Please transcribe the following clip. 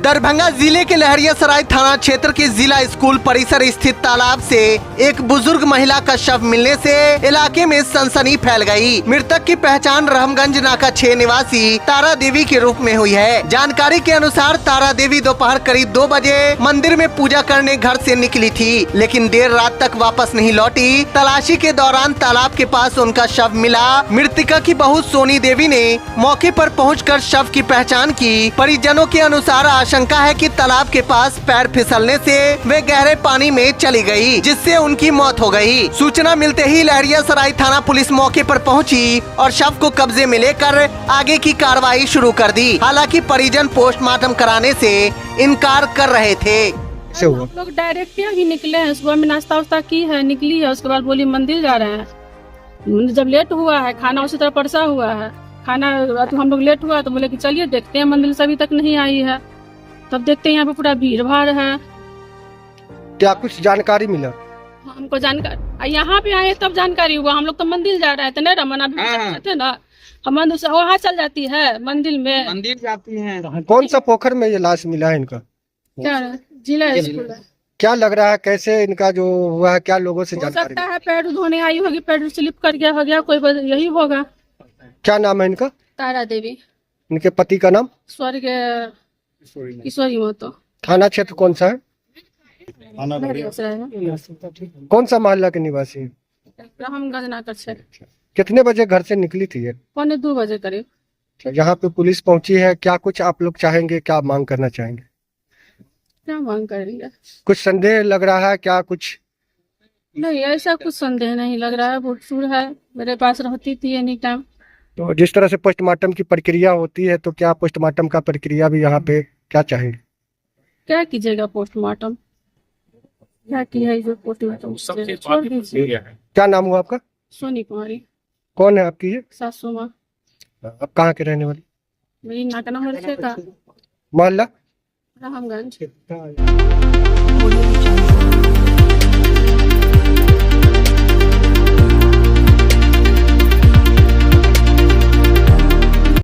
दरभंगा जिले के लहरियासराय थाना क्षेत्र के जिला स्कूल परिसर स्थित तालाब से एक बुजुर्ग महिला का शव मिलने से इलाके में सनसनी फैल गई। मृतक की पहचान रहमगंज नाका 6 निवासी तारा देवी के रूप में हुई है। जानकारी के अनुसार तारा देवी दोपहर करीब 2 बजे मंदिर में पूजा करने घर से निकली थी, लेकिन देर रात तक वापस नहीं लौटी। तलाशी के दौरान तालाब के पास उनका शव मिला। मृतका की बहू सोनी देवी ने मौके पर पहुंचकर शव की पहचान की। परिजनों के अनुसार आशंका है कि तालाब के पास पैर फिसलने से वे गहरे पानी में चली गई, जिससे उनकी मौत हो गई। सूचना मिलते ही लहरियासराय थाना पुलिस मौके पर पहुंची और शव को कब्जे में लेकर आगे की कार्रवाई शुरू कर दी। हालांकि परिजन पोस्टमार्टम कराने से इनकार कर रहे थे। हम लोग डायरेक्ट ही निकले हैं, सुबह में नाश्ता वास्ता की है, निकली है। उसके बाद बोली मंदिर जा रहे हैं। जब लेट हुआ है, खाना उसी तरह परसा हुआ है, खाना तो हम लोग लेट हुआ तो बोले कि चलिए देखते हैं, मंदिर से अभी तक नहीं आई है। तब देखते हैं यहाँ पे पूरा भीड़ भाड़ है। क्या कुछ जानकारी मिला? हमको जानकारी यहाँ पे आए तब जानकारी हुआ। हम लोग तो मंदिर जा रहे थे ना, रमन अभी थे ना, हम मंदिर से वहाँ चल जाती है, मंदिर में मंदिर जाती हैं। कौन सा पोखर में ये लाश मिला है इनका? क्या जिला स्कूल है। क्या लग रहा है, कैसे इनका जो हुआ है, क्या लोगों से हो जानकारी? सकता है पैर धोने आई होगी, पैर स्लिप कर गया हो गया, कोई यही होगा। क्या नाम है इनका? तारा देवी। इनके पति का नाम? स्वर्ग किशोरी महतो। थाना क्षेत्र कौन सा है? कौन सा मोहल्ला के निवासी है? रहमगंज नाका 6। कितने बजे घर से निकली थी ये? 2:45 बजे करीब। यहाँ पे पुलिस पहुंची है, क्या कुछ आप लोग चाहेंगे, क्या मांग करना चाहेंगे? क्या मांग करेंगे? कुछ संदेह लग रहा है क्या कुछ? नहीं, ऐसा कुछ संदेह नहीं लग रहा है। बुढ़सूर है, मेरे पास रहती थी एनी टाइम। तो जिस तरह से पोस्टमार्टम की प्रक्रिया होती है, तो क्या पोस्टमार्टम का प्रक्रिया भी यहाँ पे क्या चाहेंगे? क्या कीजिएगा पोस्टमार्टम? क्या किया है जो पोस्टमार्टम? छोड़ दीजिए। क्या नाम हुआ आपका? सोनी कुमारी। कौन है आपकी ये? सासू माँ। आप कहाँ के रहने वाली? मेरी नाका नंबर 6 का मोहल्ला? रहमगंज।